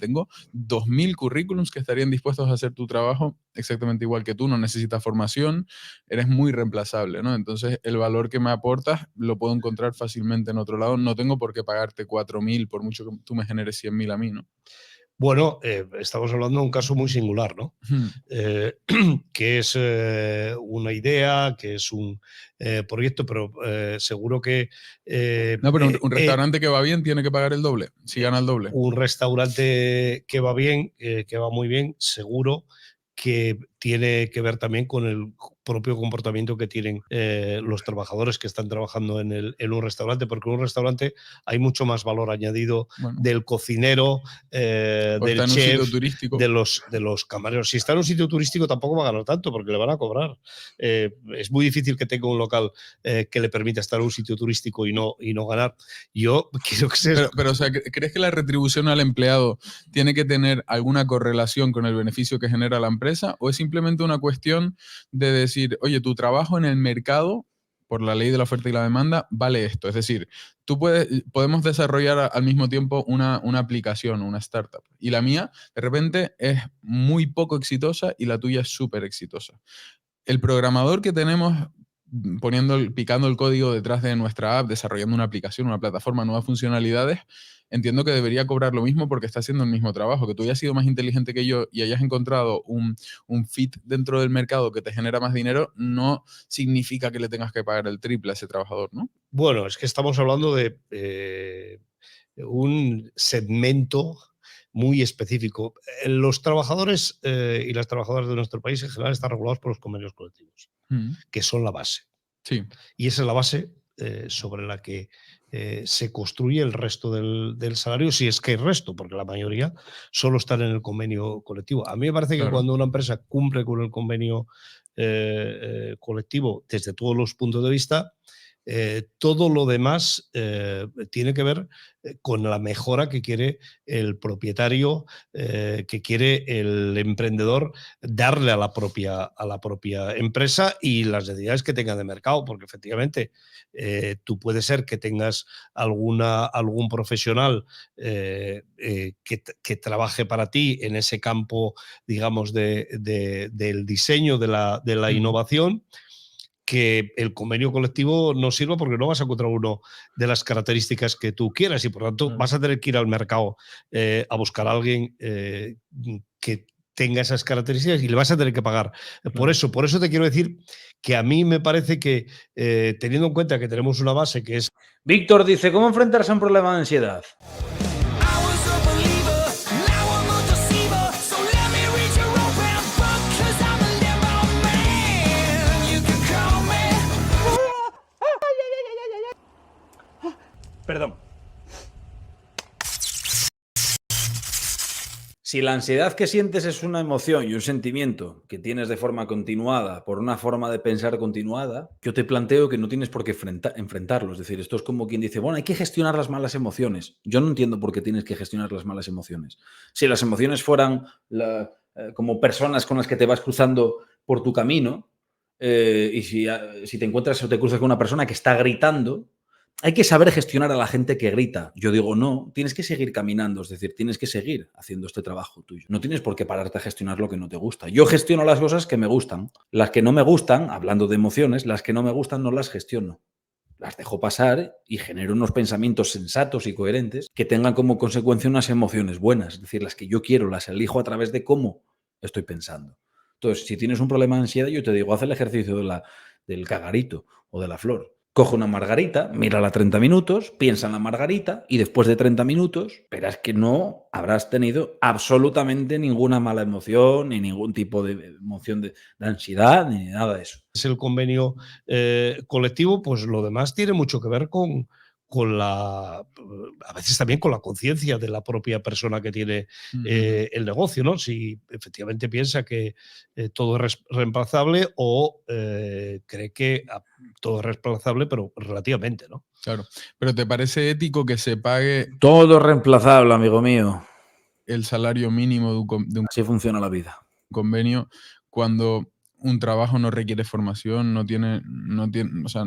Tengo 2000 currículums que estarían dispuestos a hacer tu trabajo exactamente igual que tú, no necesitas formación, eres muy reemplazable, ¿no? Entonces, el valor que me aportas lo puedo encontrar fácilmente en otro lado. No tengo por qué pagarte 4000 por mucho que tú me generes 100.000 a mí, ¿no? Bueno, estamos hablando de un caso muy singular, ¿no? Que es una idea, que es un proyecto, pero seguro que... No, pero un restaurante que va bien tiene que pagar el doble, si gana el doble. Un restaurante que va bien, que va muy bien, seguro que tiene que ver también con el propio comportamiento que tienen los trabajadores que están trabajando en un restaurante, porque en un restaurante hay mucho más valor añadido del cocinero, del en un sitio chef, turístico. de los camareros. Si está en un sitio turístico tampoco va a ganar tanto, porque le van a cobrar. Es muy difícil que tenga un local que le permita estar en un sitio turístico y no ganar. Yo quiero que se... Pero, o sea, ¿crees que la retribución al empleado tiene que tener alguna correlación con el beneficio que genera la empresa? ¿O es simplemente una cuestión de decir, oye, tu trabajo en el mercado, por la ley de la oferta y la demanda, vale esto? Es decir, podemos desarrollar al mismo tiempo una aplicación, una startup. Y la mía, de repente, es muy poco exitosa y la tuya es súper exitosa. El programador que tenemos picando el código detrás de nuestra app, desarrollando una aplicación, una plataforma, nuevas funcionalidades, entiendo que debería cobrar lo mismo porque está haciendo el mismo trabajo. Que tú hayas sido más inteligente que yo y hayas encontrado un fit dentro del mercado que te genera más dinero, no significa que le tengas que pagar el triple a ese trabajador, ¿no? Bueno, es que estamos hablando de un segmento muy específico. Los trabajadores y las trabajadoras de nuestro país en general están regulados por los convenios colectivos, que son la base. Sí. Y esa es la base sobre la que se construye el resto del salario, si es que hay resto, porque la mayoría solo están en el convenio colectivo. A mí me parece que cuando una empresa cumple con el convenio colectivo desde todos los puntos de vista, todo lo demás tiene que ver con la mejora que quiere el propietario, que quiere el emprendedor darle a la propia empresa y las necesidades que tenga de mercado, porque efectivamente tú puede ser que tengas algún profesional que trabaje para ti en ese campo, digamos, del diseño, de la innovación, que el convenio colectivo no sirva porque no vas a encontrar uno de las características que tú quieras y por tanto vas a tener que ir al mercado a buscar a alguien que tenga esas características y le vas a tener que pagar. Por eso te quiero decir que a mí me parece que teniendo en cuenta que tenemos una base que es... Víctor dice, ¿cómo enfrentarse a un problema de ansiedad? Perdón. Si la ansiedad que sientes es una emoción y un sentimiento que tienes de forma continuada, por una forma de pensar continuada, yo te planteo que no tienes por qué enfrentarlo. Es decir, esto es como quien dice, bueno, hay que gestionar las malas emociones. Yo no entiendo por qué tienes que gestionar las malas emociones. Si las emociones fueran como personas con las que te vas cruzando por tu camino, y si te encuentras o te cruzas con una persona que está gritando, hay que saber gestionar a la gente que grita. Yo digo, no, tienes que seguir caminando, es decir, tienes que seguir haciendo este trabajo tuyo. No tienes por qué pararte a gestionar lo que no te gusta. Yo gestiono las cosas que me gustan. Las que no me gustan, hablando de emociones, las que no me gustan no las gestiono. Las dejo pasar y genero unos pensamientos sensatos y coherentes que tengan como consecuencia unas emociones buenas. Es decir, las que yo quiero, las elijo a través de cómo estoy pensando. Entonces, si tienes un problema de ansiedad, yo te digo, haz el ejercicio del cagarito o de la flor. Coge una margarita, mírala 30 minutos, piensa en la margarita y después de 30 minutos verás que no habrás tenido absolutamente ninguna mala emoción, ni ningún tipo de emoción de ansiedad, ni nada de eso. Es el convenio colectivo, pues lo demás tiene mucho que ver con a veces también con la conciencia de la propia persona que tiene el negocio, ¿no? Si efectivamente piensa que todo es reemplazable o cree que todo es reemplazable, pero relativamente, ¿no? Claro. Pero ¿te parece ético que se pague... Todo reemplazable, amigo mío. El salario mínimo de un Así funciona la vida. Convenio cuando un trabajo no requiere formación, o sea,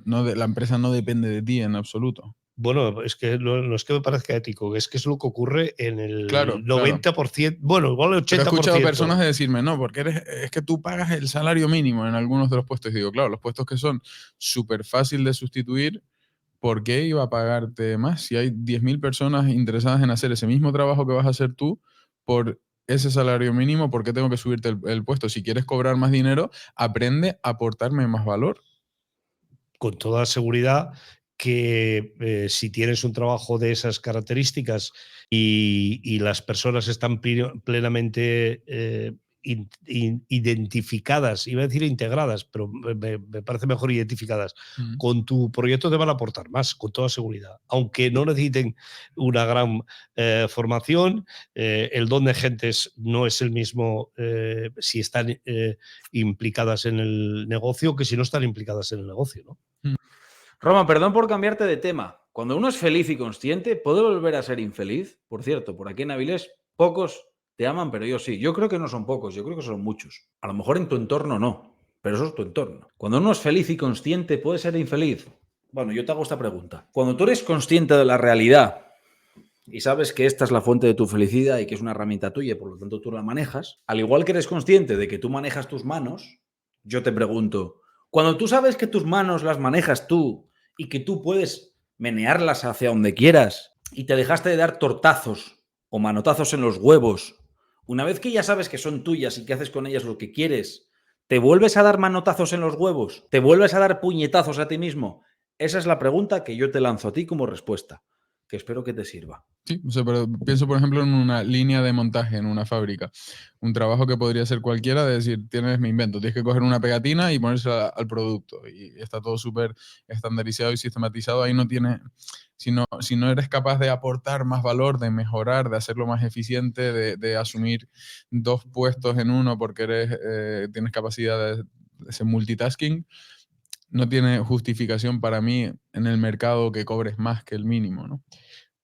la empresa no depende de ti en absoluto? Bueno, es que no es que me parezca ético, es que es lo que ocurre en el Claro, 90%, bueno, igual el Pero he 80%. escuchado personas de decirme, no, porque es que tú pagas el salario mínimo en algunos de los puestos. Y digo, claro, los puestos que son súper fácil de sustituir, ¿por qué iba a pagarte más? Si hay 10.000 personas interesadas en hacer ese mismo trabajo que vas a hacer tú por ese salario mínimo, ¿por qué tengo que subirte el puesto? Si quieres cobrar más dinero, aprende a aportarme más valor. Con toda seguridad que si tienes un trabajo de esas características y las personas están plenamente identificadas, iba a decir integradas, pero me parece mejor identificadas, Mm. con tu proyecto te van a aportar más, con toda seguridad. Aunque no necesiten una gran formación, el don de gentes no es el mismo si están implicadas en el negocio que si no están implicadas en el negocio, ¿no? Roma, perdón por cambiarte de tema. Cuando uno es feliz y consciente, ¿puede volver a ser infeliz? Por cierto, por aquí en Avilés, pocos te aman, pero yo sí. Yo creo que no son pocos, yo creo que son muchos. A lo mejor en tu entorno no, pero eso es tu entorno. Cuando uno es feliz y consciente, ¿puede ser infeliz? Bueno, yo te hago esta pregunta. Cuando tú eres consciente de la realidad y sabes que esta es la fuente de tu felicidad y que es una herramienta tuya y por lo tanto tú la manejas, al igual que eres consciente de que tú manejas tus manos, yo te pregunto, cuando tú sabes que tus manos las manejas tú y que tú puedes menearlas hacia donde quieras y te dejaste de dar tortazos o manotazos en los huevos, una vez que ya sabes que son tuyas y que haces con ellas lo que quieres, ¿te vuelves a dar manotazos en los huevos? ¿Te vuelves a dar puñetazos a ti mismo? Esa es la pregunta que yo te lanzo a ti como respuesta, que espero que te sirva. Sí, o sea, pero pienso, por ejemplo, en una línea de montaje en una fábrica. Un trabajo que podría ser cualquiera, de decir, me invento, tienes que coger una pegatina y ponérsela al producto. Y está todo súper estandarizado y sistematizado. Ahí no tienes, si no eres capaz de aportar más valor, de mejorar, de hacerlo más eficiente, de asumir 2 puestos en uno porque tienes capacidad de ese multitasking, no tiene justificación para mí en el mercado que cobres más que el mínimo, ¿no?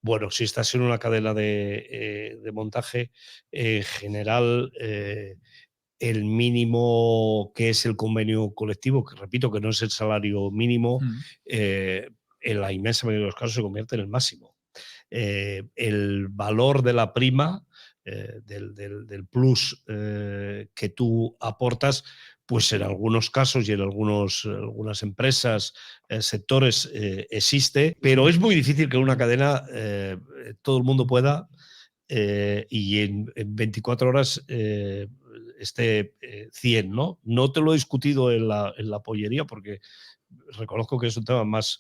Bueno, si estás en una cadena de montaje, en general, el mínimo que es el convenio colectivo, que repito que no es el salario mínimo, Mm. en la inmensa mayoría de los casos se convierte en el máximo. El valor de la prima, del plus que tú aportas, pues en algunos casos y en algunas empresas, sectores, existe, pero es muy difícil que en una cadena todo el mundo pueda y en 24 horas esté 100, ¿no? No te lo he discutido en la pollería porque reconozco que es un tema más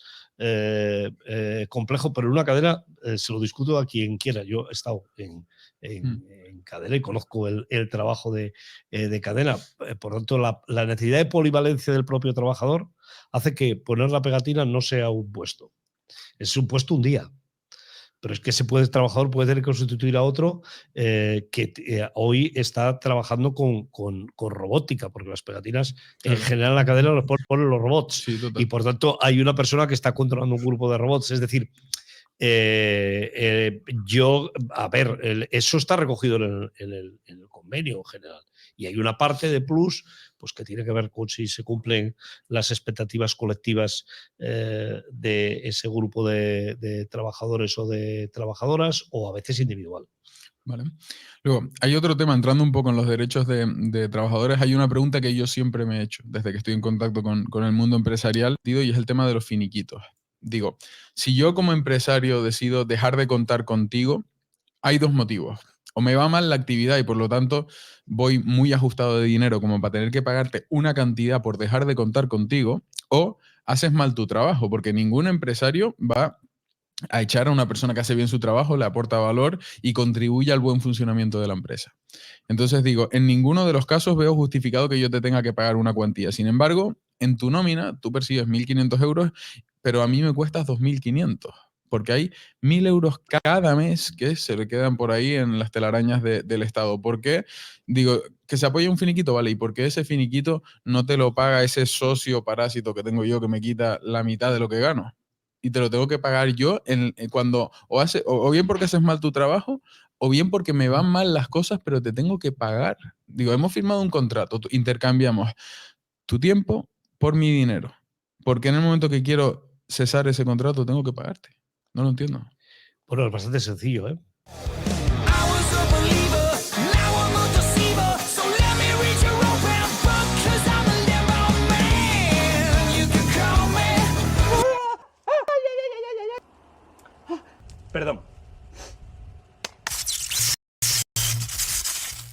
complejo, pero en una cadena se lo discuto a quien quiera. Yo he estado en cadena y conozco el trabajo de cadena. Por tanto, la necesidad de polivalencia del propio trabajador hace que poner la pegatina no sea un puesto. Es un puesto un día. Pero es que ese trabajador puede tener que sustituir a otro que hoy está trabajando con robótica, porque las pegatinas en Claro. general en la cadena las ponen los robots. Sí, total. Y por tanto hay una persona que está controlando un grupo de robots. Es decir, eso está recogido en el convenio en general. Y hay una parte de plus pues, que tiene que ver con si se cumplen las expectativas colectivas de ese grupo de trabajadores o de trabajadoras, o a veces individual. Vale. Luego, hay otro tema, entrando un poco en los derechos de trabajadores, hay una pregunta que yo siempre me he hecho desde que estoy en contacto con el mundo empresarial, y es el tema de los finiquitos. Digo, si yo como empresario decido dejar de contar contigo, hay 2 motivos. O me va mal la actividad y por lo tanto voy muy ajustado de dinero como para tener que pagarte una cantidad por dejar de contar contigo, o haces mal tu trabajo, porque ningún empresario va a echar a una persona que hace bien su trabajo, le aporta valor y contribuye al buen funcionamiento de la empresa. Entonces digo, en ninguno de los casos veo justificado que yo te tenga que pagar una cuantía. Sin embargo, en tu nómina tú percibes 1.500 euros, pero a mí me cuestas 2.500, porque hay 1.000 euros cada mes que se le quedan por ahí en las telarañas del Estado. ¿Por qué? Digo, que se apoye un finiquito, ¿vale? ¿Y por qué ese finiquito no te lo paga ese socio parásito que tengo yo que me quita la mitad de lo que gano? Y te lo tengo que pagar yo cuando o bien porque haces mal tu trabajo, o bien porque me van mal las cosas, pero te tengo que pagar. Digo, hemos firmado un contrato, intercambiamos tu tiempo por mi dinero. Porque en el momento que quiero cesar ese contrato, tengo que pagarte. No lo entiendo. Bueno, es bastante sencillo, ¿eh? Perdón.